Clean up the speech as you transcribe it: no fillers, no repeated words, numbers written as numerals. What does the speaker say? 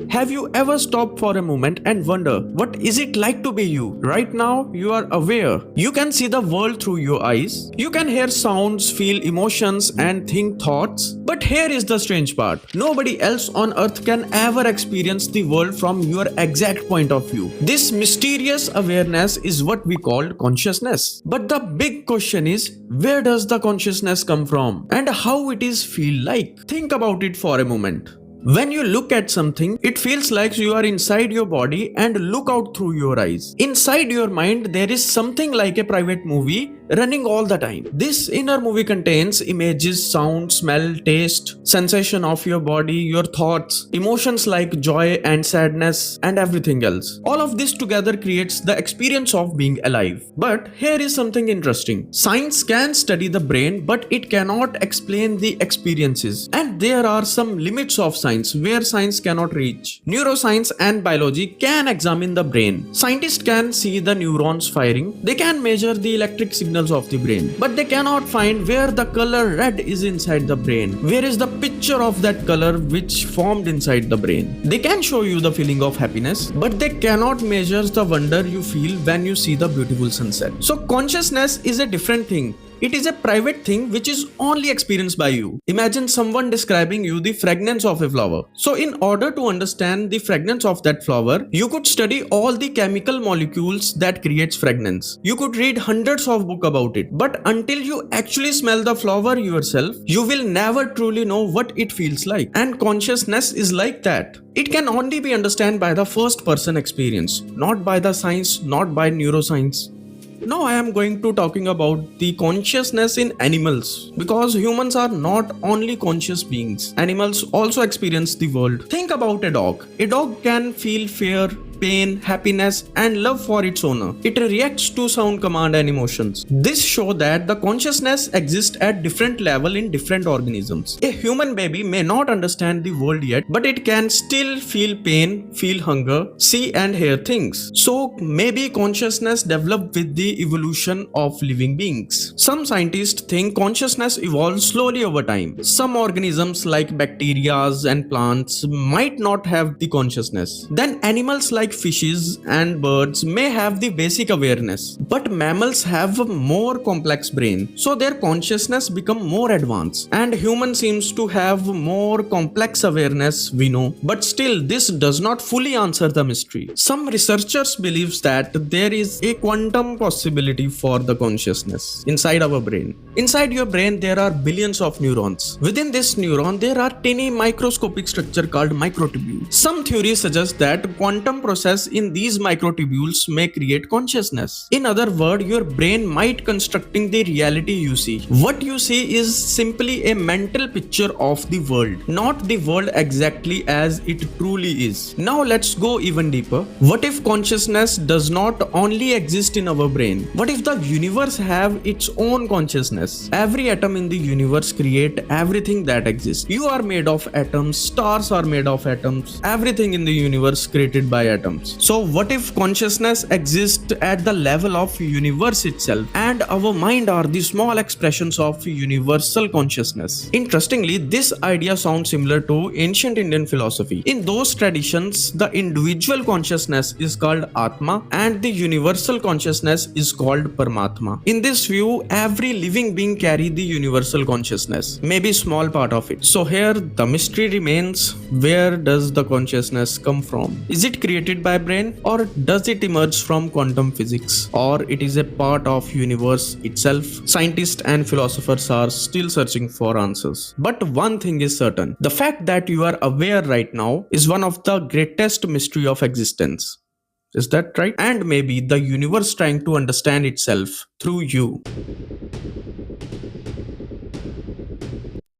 Have you ever stopped for a moment and wonder what is it like to be you? Right now you are aware. You can see the world through your eyes. You can hear sounds, feel emotions and think thoughts. But here is the strange part. Nobody else on earth can ever experience the world from your exact point of view. This mysterious awareness is what we call consciousness. But the big question is, where does the consciousness come from and how it is feel like? Think about it for a moment. When you look at something, it feels like you are inside your body and look out through your eyes. Inside your mind, there is something like a private movie running all the time. This inner movie contains images, sound, smell, taste, sensation of your body, your thoughts, emotions like joy and sadness, and everything else. All of this together creates the experience of being alive. But here is something interesting. Science can study the brain, but it cannot explain the experiences. And there are some limits of science where science cannot reach. Neuroscience and biology can examine the brain. Scientists can see the neurons firing. They can measure the electric signals of the brain. But they cannot find where the color red is inside the brain. Where is the picture of that color which formed inside the brain? They can show you the feeling of happiness, but they cannot measure the wonder you feel when you see the beautiful sunset. So consciousness is a different thing. It is a private thing which is only experienced by you. Imagine someone describing you the fragrance of a flower. So in order to understand the fragrance of that flower, you could study all the chemical molecules that creates fragrance. You could read hundreds of books about it. But until you actually smell the flower yourself, you will never truly know what it feels like. And consciousness is like that. It can only be understood by the first person experience, not by the science, not by neuroscience. Now I am going to talking about the consciousness in animals, because humans are not only conscious beings. Animals also experience the world. Think about a dog. A dog can feel fear, pain, happiness and love for its owner. It reacts to sound, command and emotions. This shows that the consciousness exists at different level in different organisms. A human baby may not understand the world yet, but it can still feel pain, feel hunger, see and hear things. So maybe consciousness developed with the evolution of living beings. Some scientists think consciousness evolves slowly over time. Some organisms like bacteria and plants might not have the consciousness. Then animals like fishes and birds may have the basic awareness, but mammals have a more complex brain, so their consciousness become more advanced, and human seems to have more complex awareness, we know, but still this does not fully answer the mystery. Some researchers believes that there is a quantum possibility for the consciousness inside our brain. Inside your brain there are billions of neurons. Within this neuron there are tiny microscopic structure called microtubules. Some theories suggest that quantum process in these microtubules may create consciousness. In other words, your brain might constructing the reality you see. What you see is simply a mental picture of the world, not the world exactly as it truly is. Now let's go even deeper. What if consciousness does not only exist in our brain? What if the universe have its own consciousness? Every atom in the universe create everything that exists. You are made of atoms, stars are made of atoms, everything in the universe created by atoms. So what if consciousness exists at the level of universe itself, and our mind are the small expressions of universal consciousness? Interestingly, this idea sounds similar to ancient Indian philosophy. In those traditions, the individual consciousness is called Atma and the universal consciousness is called Paramatma. In this view, every living being carry the universal consciousness, maybe small part of it. So here the mystery remains, where does the consciousness come from? Is it created by brain, or does it emerge from quantum physics, or it is a part of universe itself? Scientists and philosophers are still searching for answers. But one thing is certain, the fact that you are aware right now is one of the greatest mystery of existence. Is that right? And maybe the universe trying to understand itself through you.